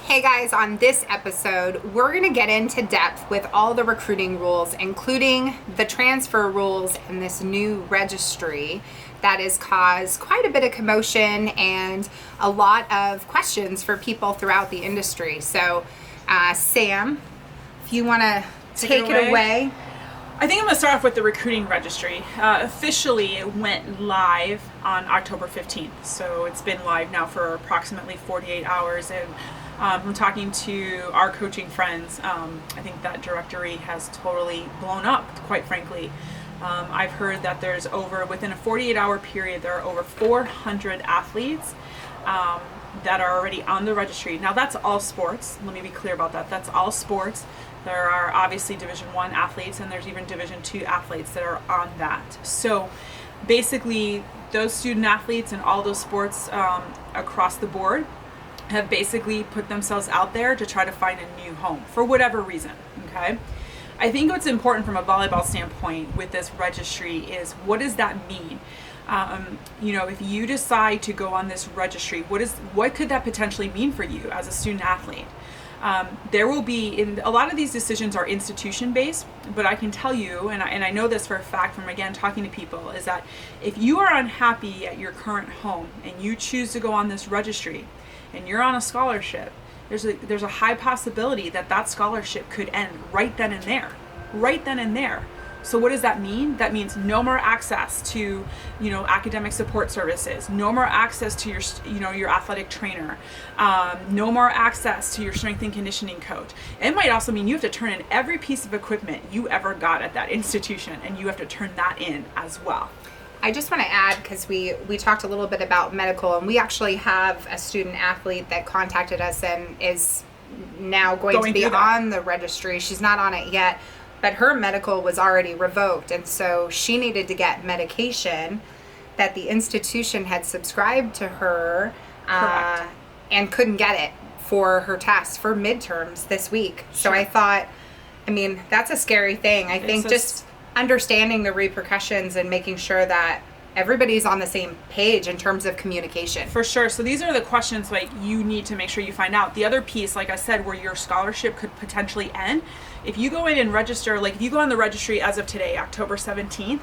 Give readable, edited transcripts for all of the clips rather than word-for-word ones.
Hey guys, on this episode, we're going to get into depth with all the recruiting rules, including the transfer rules and this new registry that has caused quite a bit of commotion and a lot of questions for people throughout the industry. So, Sam, if you want to take it away. I think I'm going to start off with the recruiting registry. Officially, it went live on October 15th. So it's been live now for approximately 48 hours. And from talking to our coaching friends, I think that directory has totally blown up, quite frankly. I've heard that there's within a 48-hour period, there are over 400 athletes that are already on the registry. Now that's all sports. Let me be clear about that. That's all sports. There are obviously Division I athletes, and there's even Division II athletes that are on that. So basically, those student athletes and all those sports across the board have basically put themselves out there to try to find a new home for whatever reason, okay? I think what's important from a volleyball standpoint with this registry is, what does that mean? If you decide to go on this registry, what could that potentially mean for you as a student athlete? There will be, a lot of these decisions are institution based, but I can tell you, and I know this for a fact from, again, talking to people, is that if you are unhappy at your current home and you choose to go on this registry and you're on a scholarship, there's a high possibility that scholarship could end right then and there. So what does that mean? That means no more access to, academic support services, no more access to your athletic trainer, no more access to your strength and conditioning coach. It might also mean you have to turn in every piece of equipment you ever got at that institution, and you have to turn that in as well. I just want to add, because we talked a little bit about medical, and we actually have a student athlete that contacted us and is now going to be on the registry. She's not on it yet, but her medical was already revoked, and so she needed to get medication that the institution had subscribed to her and couldn't get it for her test for midterms this week. Sure. So I thought, that's a scary thing. I think just understanding the repercussions and making sure that everybody's on the same page in terms of communication. For sure. So these are the questions you need to make sure you find out. The other piece, like I said, where your scholarship could potentially end, if you go in and register, if you go on the registry as of today, October 17th,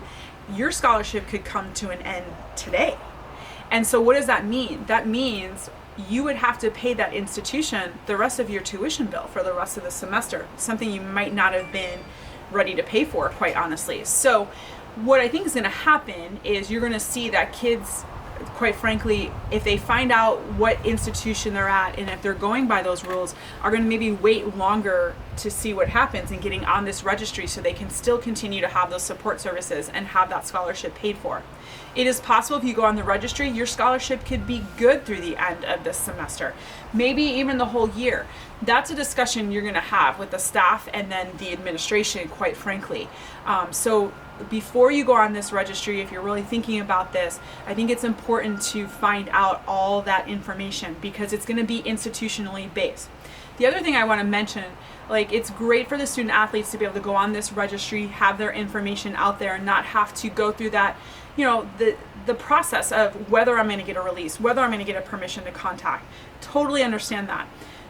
your scholarship could come to an end today. And so what does that mean? That means you would have to pay that institution the rest of your tuition bill for the rest of the semester, something you might not have been ready to pay for, quite honestly. So what I think is going to happen is you're going to see that kids, quite frankly, if they find out what institution they're at and if they're going by those rules, are going to maybe wait longer to see what happens in getting on this registry so they can still continue to have those support services and have that scholarship paid for. It is possible if you go on the registry, your scholarship could be good through the end of this semester, maybe even the whole year. That's a discussion you're going to have with the staff and then the administration, quite frankly. So before you go on this registry, if you're really thinking about this, I think it's important to find out all that information because it's going to be institutionally based. The other thing I want to mention, it's great for the student athletes to be able to go on this registry, have their information out there, and not have to go through that, the process of whether I'm going to get a release, whether I'm going to get a permission to contact. Totally understand that.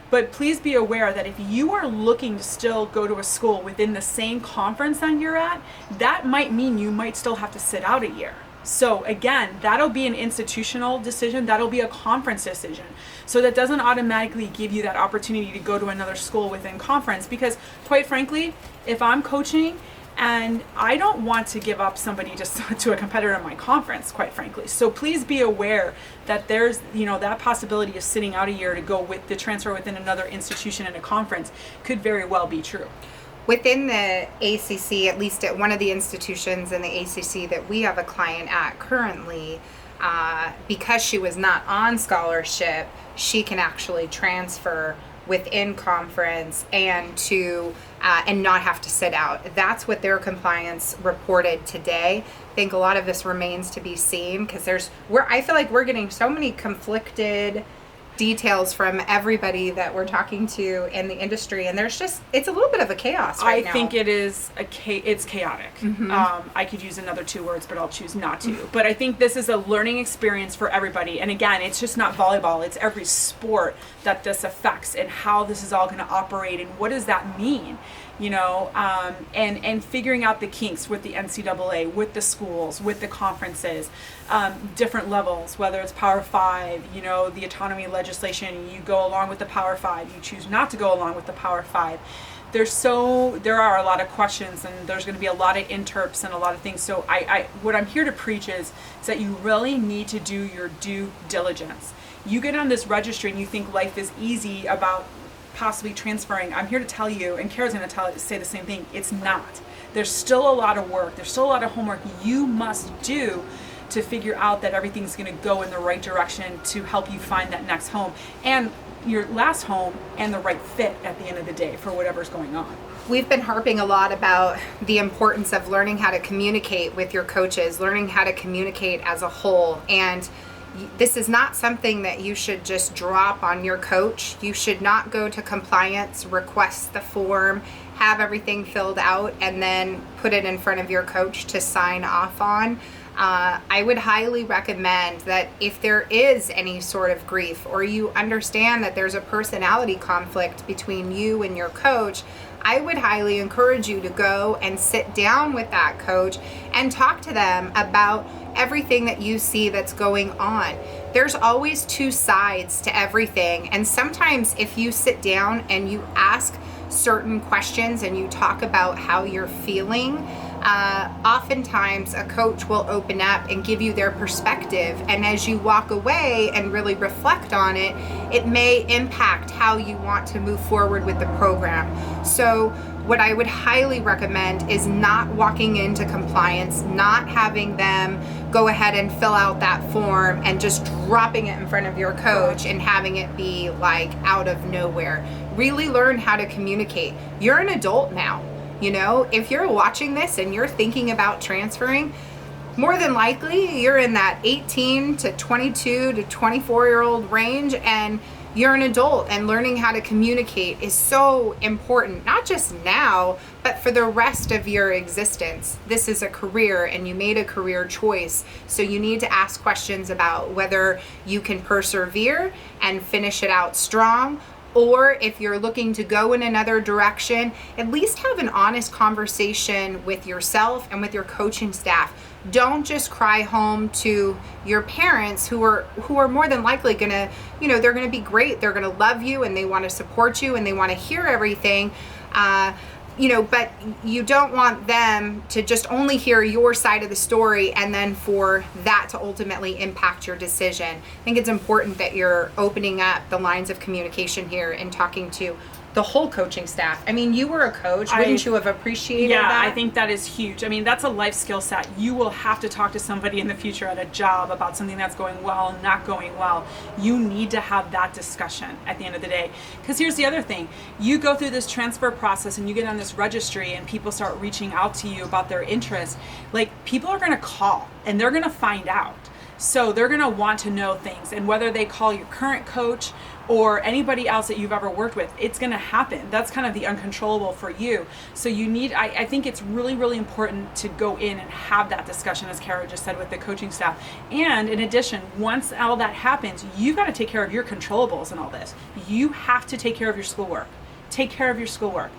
But please be aware that if you are looking to still go to a school within the same conference that you're at, that might mean you might still have to sit out a year. So again, that'll be an institutional decision, that'll be a conference decision. So that doesn't automatically give you that opportunity to go to another school within conference, because quite frankly, if I'm coaching and I don't want to give up somebody just to a competitor in my conference, quite frankly. So please be aware that there's, that possibility of sitting out a year to go with the transfer within another institution in a conference could very well be true. Within the ACC, at least at one of the institutions in the ACC that we have a client at currently, because she was not on scholarship, she can actually transfer within conference and not have to sit out. That's what their compliance reported today. I think a lot of this remains to be seen because I feel like we're getting so many conflicted details from everybody that we're talking to in the industry, and it's a little bit of a chaos right now. I think it is it's chaotic. I could use another 2 words, but I'll choose not to. But I think this is a learning experience for everybody. And again, it's just not volleyball. It's every sport that this affects, and how this is all going to operate, and what does that mean? And figuring out the kinks with the NCAA, with the schools, with the conferences, different levels, whether it's Power 5, the autonomy legislation, you go along with the Power 5, you choose not to go along with the Power 5. There are a lot of questions, and there's going to be a lot of interps and a lot of things. So what I'm here to preach is that you really need to do your due diligence. You get on this registry and you think life is easy about possibly transferring. I'm here to tell you, and Kara's going to say the same thing, it's not. There's still a lot of work. There's still a lot of homework you must do to figure out that everything's going to go in the right direction to help you find that next home, and your last home, and the right fit at the end of the day for whatever's going on. We've been harping a lot about the importance of learning how to communicate with your coaches, learning how to communicate as a whole, and this is not something that you should just drop on your coach. You should not go to compliance, request the form, have everything filled out, and then put it in front of your coach to sign off on. I would highly recommend that if there is any sort of grief, or you understand that there's a personality conflict between you and your coach, I would highly encourage you to go and sit down with that coach and talk to them about everything that you see that's going on. There's always 2 sides to everything, and sometimes if you sit down and you ask certain questions and you talk about how you're feeling, oftentimes a coach will open up and give you their perspective, and as you walk away and really reflect on it, it may impact how you want to move forward with the program. So what I would highly recommend is not walking into compliance, not having them go ahead and fill out that form and just dropping it in front of your coach and having it be like out of nowhere. Really learn how to communicate. You're an adult now. If you're watching this and you're thinking about transferring, more than likely you're in that 18 to 22 to 24-year-old range, and you're an adult, and learning how to communicate is so important, not just now, but for the rest of your existence. This is a career, and you made a career choice, so you need to ask questions about whether you can persevere and finish it out strong, or if you're looking to go in another direction, at least have an honest conversation with yourself and with your coaching staff. Don't just cry home to your parents who are more than likely gonna, they're gonna be great. They're gonna love you, and they want to support you, and they want to hear everything. But you don't want them to just only hear your side of the story, and then for that to ultimately impact your decision. I think it's important that you're opening up the lines of communication here and talking to the whole coaching staff. I mean, you were a coach. Wouldn't you have appreciated that? Yeah, I think that is huge. I mean, that's a life skill set. You will have to talk to somebody in the future at a job about something that's going well and not going well. You need to have that discussion at the end of the day. Because here's the other thing. You go through this transfer process and you get on this registry and people start reaching out to you about their interest. Like, people are going to call and they're going to find out. So they're going to want to know things, and whether they call your current coach or anybody else that you've ever worked with, it's going to happen. That's kind of the uncontrollable for you. So you need, I think it's really, really important to go in and have that discussion, as Kara just said, with the coaching staff. And in addition, once all that happens, you've got to take care of your controllables and all this. You have to take care of your schoolwork. Take care of your schoolwork,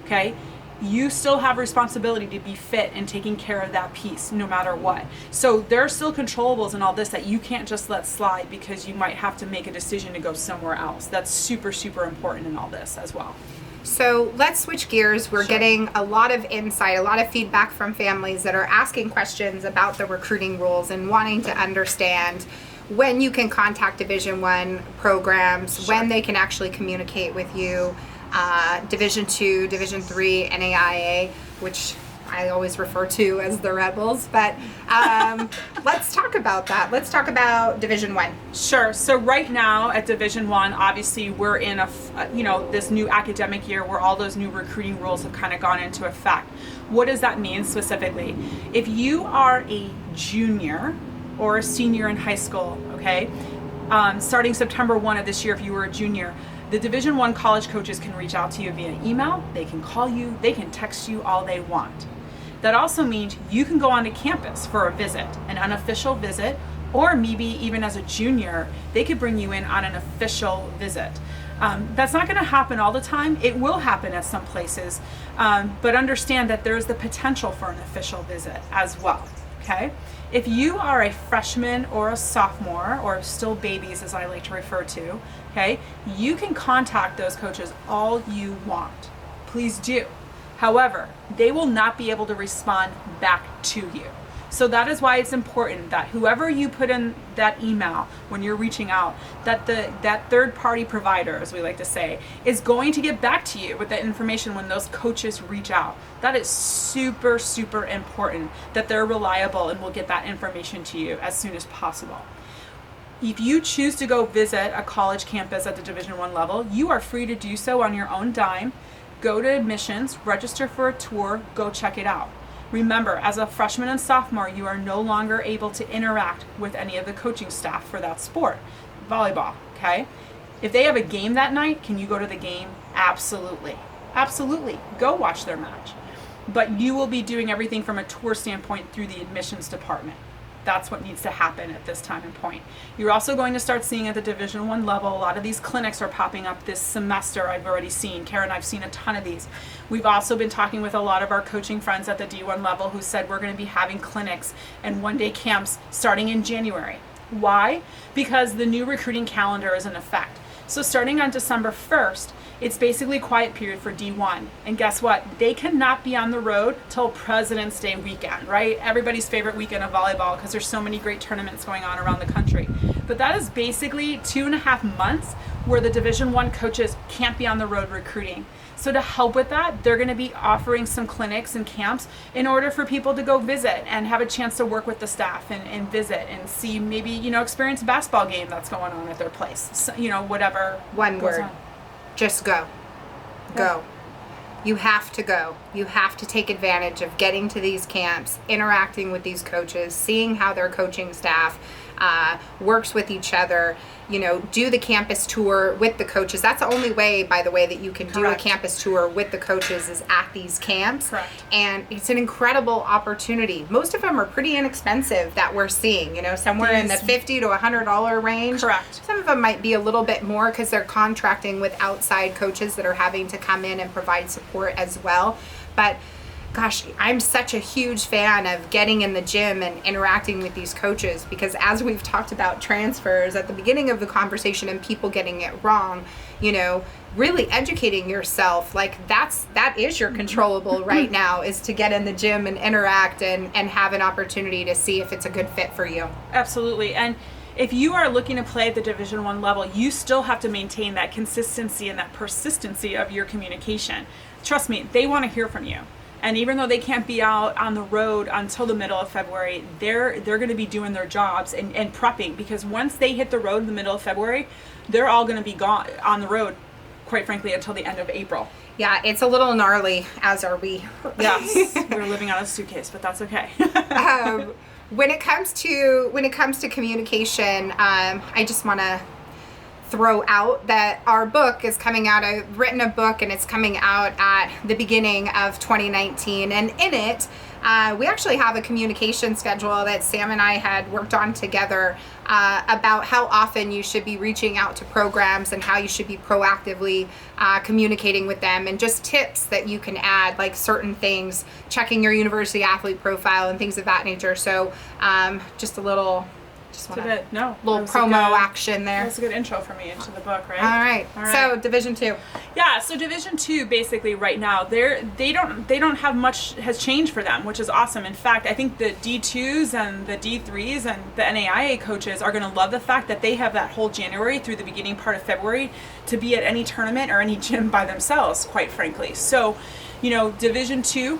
okay? You still have responsibility to be fit and taking care of that piece no matter what. So there are still controllables and all this that you can't just let slide because you might have to make a decision to go somewhere else. That's super, super important in all this as well. So let's switch gears. We're getting a lot of insight, a lot of feedback from families that are asking questions about the recruiting rules and wanting to understand when you can contact Division I programs, when they can actually communicate with you. Division II, Division III, NAIA, which I always refer to as the Rebels, but let's talk about that. Let's talk about Division I. Sure. So right now at Division I, obviously we're in this new academic year where all those new recruiting rules have kind of gone into effect. What does that mean specifically? If you are a junior or a senior in high school, okay, starting September 1 of this year, if you were a junior, the Division I college coaches can reach out to you via email, they can call you, they can text you all they want. That also means you can go onto campus for a visit, an unofficial visit, or maybe even as a junior, they could bring you in on an official visit. That's not going to happen all the time. It will happen at some places, but understand that there's the potential for an official visit as well, okay? If you are a freshman or a sophomore, or still babies as I like to refer to, okay, you can contact those coaches all you want. Please do. However, they will not be able to respond back to you. So that is why it's important that whoever you put in that email when you're reaching out, that third party provider, as we like to say, is going to get back to you with that information when those coaches reach out. That is super, super important that they're reliable and will get that information to you as soon as possible. If you choose to go visit a college campus at the Division I level, you are free to do so on your own dime. Go to admissions, register for a tour, go check it out. Remember, as a freshman and sophomore, you are no longer able to interact with any of the coaching staff for that sport, volleyball, okay? If they have a game that night, can you go to the game? Absolutely. Absolutely. Go watch their match. But you will be doing everything from a tour standpoint through the admissions department. That's what needs to happen at this time and point. You're also going to start seeing at the Division I level, a lot of these clinics are popping up this semester. I've already seen. Karen, I've seen a ton of these. We've also been talking with a lot of our coaching friends at the D1 level who said we're going to be having clinics and one-day camps starting in January. Why? Because the new recruiting calendar is in effect. So starting on December 1st, it's basically quiet period for D1. And guess what? They cannot be on the road till President's Day weekend, right? Everybody's favorite weekend of volleyball because there's so many great tournaments going on around the country. But that is basically 2.5 months where the Division I coaches can't be on the road recruiting. So to help with that, they're going to be offering some clinics and camps in order for people to go visit and have a chance to work with the staff and visit and see maybe, experience a basketball game that's going on at their place. So, whatever. One word. On. Just go. Go. You have to go. You have to take advantage of getting to these camps, interacting with these coaches, seeing how their coaching staff works with each other, do the campus tour with the coaches. That's the only way, by the way, that you can Correct. do a campus tour with the coaches is at these camps. Correct. And it's an incredible opportunity. Most of them are pretty inexpensive that we're seeing, somewhere in the $50 to $100 range. Correct. Some of them might be a little bit more because they're contracting with outside coaches that are having to come in and provide support as well. But gosh, I'm such a huge fan of getting in the gym and interacting with these coaches because as we've talked about transfers at the beginning of the conversation and people getting it wrong, really educating yourself, that is your controllable right now, is to get in the gym and interact and have an opportunity to see if it's a good fit for you. Absolutely. And if you are looking to play at the Division I level, you still have to maintain that consistency and that persistency of your communication. Trust me, they want to hear from you. And even though they can't be out on the road until the middle of February, they're going to be doing their jobs and prepping, because once they hit the road in the middle of February, they're all going to be gone on the road, quite frankly, until the end of April. Yeah, it's a little gnarly, as are we. Yes, we're living out of a suitcase, but that's okay. When it comes to communication, I just want to throw out that our book is coming out. I've written a book and it's coming out at the beginning of 2019, and in it we actually have a communication schedule that Sam and I had worked on together about how often you should be reaching out to programs and how you should be proactively communicating with them, and just tips that you can add, like certain things, checking your university athlete profile and things of that nature. So just a little promo action there. That's a good intro for me into the book, right? All right. So Division II. Yeah. So Division II, basically, right now, they don't have much has changed for them, which is awesome. In fact, I think the D2s and the D3s and the NAIA coaches are going to love the fact that they have that whole January through the beginning part of February to be at any tournament or any gym by themselves, quite frankly. So, Division II.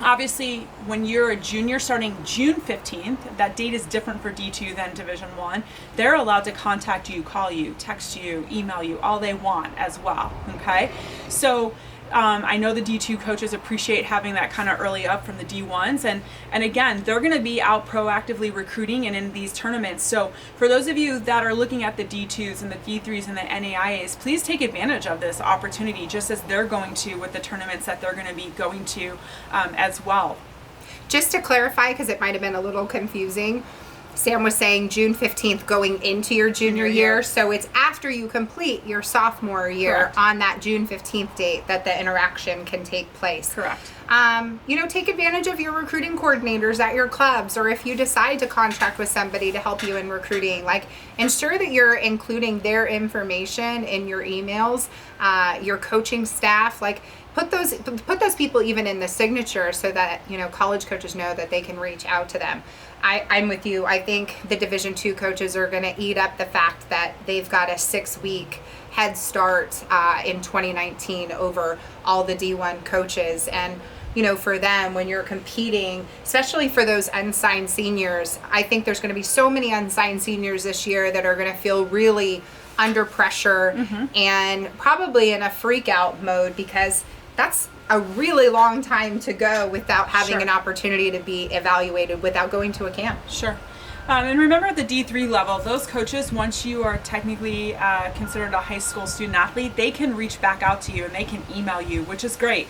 Obviously, when you're a junior starting June 15th, that date is different for D2 than Division I. They're allowed to contact you, call you, text you, email you, all they want as well, okay? So I know the D2 coaches appreciate having that kind of early up from the D1s. And again, they're going to be out proactively recruiting and in these tournaments. So for those of you that are looking at the D2s and the D3s and the NAIAs, please take advantage of this opportunity, just as they're going to with the tournaments that they're going to be going to as well. Just to clarify, because it might have been a little confusing, Sam was saying June 15th going into your junior year. So it's after you complete your sophomore year. Correct. On that June 15th date that the interaction can take place. Correct. Take advantage of your recruiting coordinators at your clubs, or if you decide to contract with somebody to help you in recruiting, like ensure that you're including their information in your emails, your coaching staff, like put those people even in the signature so that, college coaches know that they can reach out to them. I'm with you. I think the Division II coaches are going to eat up the fact that they've got a 6-week head start in 2019 over all the D1 coaches. And, for them, when you're competing, especially for those unsigned seniors, I think there's going to be so many unsigned seniors this year that are going to feel really under pressure and probably in a freak out mode, because that's a really long time to go without having an opportunity to be evaluated, without going to a camp. Sure. And remember, at the D3 level, those coaches, once you are technically considered a high school student athlete, they can reach back out to you and they can email you, which is great.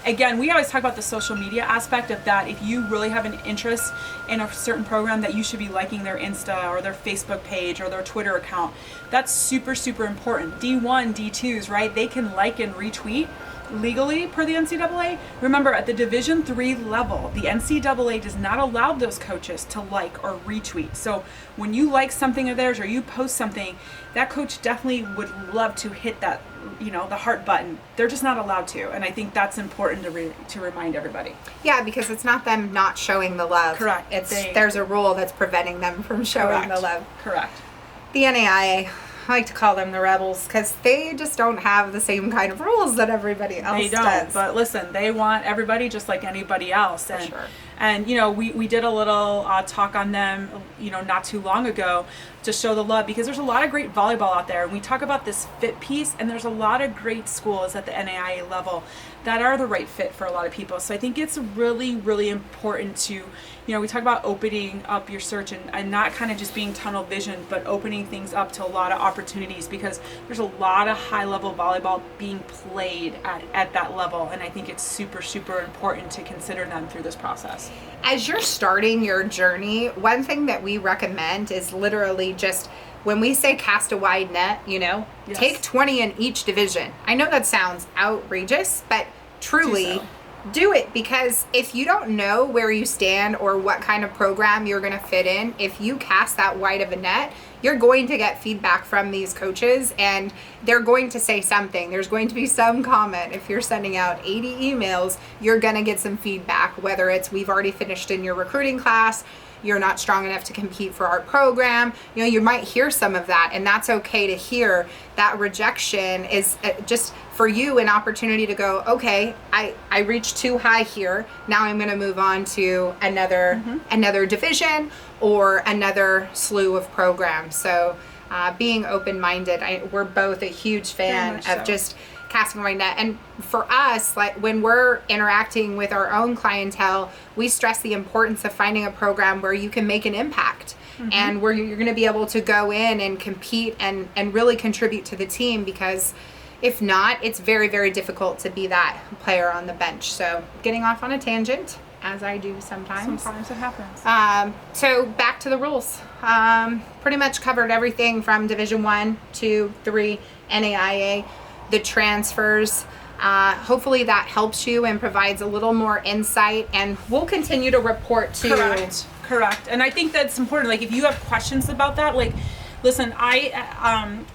Again, we always talk about the social media aspect of that. If you really have an interest in a certain program, that you should be liking their Insta or their Facebook page or their Twitter account. That's super, super important. D1, D2s, right? They can like and retweet legally per the NCAA. Remember, at the Division III level, the NCAA does not allow those coaches to like or retweet. So when you like something of theirs or you post something, that coach definitely would love to hit that, the heart button. They're just not allowed to. And I think that's important to remind everybody. Yeah, because it's not them not showing the love. Correct. There's a rule that's preventing them from showing the love. Correct. The NAIA, I like to call them the rebels, because they just don't have the same kind of rules that everybody else does. They don't, but listen, they want everybody just like anybody else. For sure. And we did a little talk on them, not too long ago, to show the love, because there's a lot of great volleyball out there. And we talk about this fit piece, and there's a lot of great schools at the NAIA level that are the right fit for a lot of people. So I think it's really, really important to, we talk about opening up your search and not kind of just being tunnel vision, but opening things up to a lot of opportunities, because there's a lot of high level volleyball being played at that level. And I think it's super, super important to consider them through this process. As you're starting your journey, one thing that we recommend is literally just, when we say cast a wide net, Yes. take 20 in each division. I know that sounds outrageous, but truly do it, because if you don't know where you stand or what kind of program you're going to fit in, if you cast that wide of a net, you're going to get feedback from these coaches, and they're going to say something. There's going to be some comment. If you're sending out 80 emails, you're going to get some feedback, whether it's we've already finished in your recruiting class, you're not strong enough to compete for our program. You might hear some of that, and that's okay to hear. That rejection is just for you an opportunity to go, okay, I reached too high here. Now I'm going to move on to another division or another slew of programs. So being open-minded, we're both a huge fan of just casting a wide net. And for us, like when we're interacting with our own clientele, we stress the importance of finding a program where you can make an impact and where you're going to be able to go in and compete and really contribute to the team, because if not, it's very, very difficult to be that player on the bench. So getting off on a tangent, as I do sometimes. Sometimes it happens. So back to the rules. Pretty much covered everything from Division 1, 2, 3, NAIA, the transfers. Hopefully that helps you and provides a little more insight, and we'll continue to report to. Correct. And I think that's important. Like, if you have questions about that, like, listen, I'm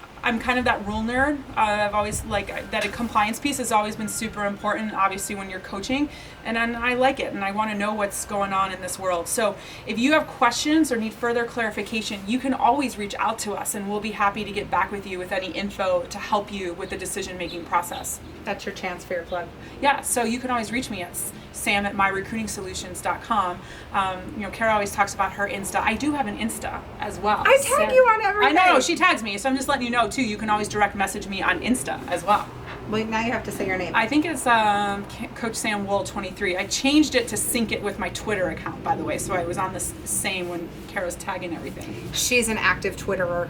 kind of that rule nerd. I've always that a compliance piece has always been super important, obviously, when you're coaching, and I like it, and I want to know what's going on in this world. So if you have questions or need further clarification, you can always reach out to us, and we'll be happy to get back with you with any info to help you with the decision-making process. That's your chance for your plug. Yeah, so you can always reach me at sam@myrecruitingsolutions.com. Kara always talks about her Insta. I do have an Insta as well. I tag you on everything. I know, she tags me, so I'm just letting you know too. You can always direct message me on Insta as well. Wait, now you have to say your name. I think it's Coach Sam Wool 23. I changed it to sync it with my Twitter account, by the way, so I was on the same when Kara's tagging everything. She's an active Twitterer.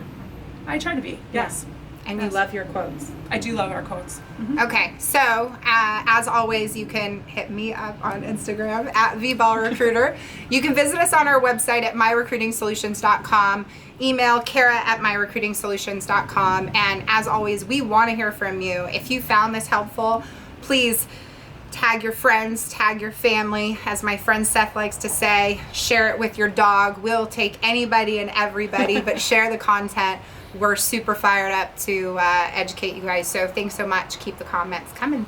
I try to be, yes. And you love your quotes. I do love our quotes. Mm-hmm. Okay, so as always, you can hit me up on Instagram at VBallRecruiter. You can visit us on our website at myrecruitingsolutions.com. Email Kara at myrecruitingsolutions.com. And as always, we want to hear from you. If you found this helpful, please tag your friends, tag your family. As my friend Seth likes to say, share it with your dog. We'll take anybody and everybody, but share the content. We're super fired up to educate you guys. So thanks so much. Keep the comments coming.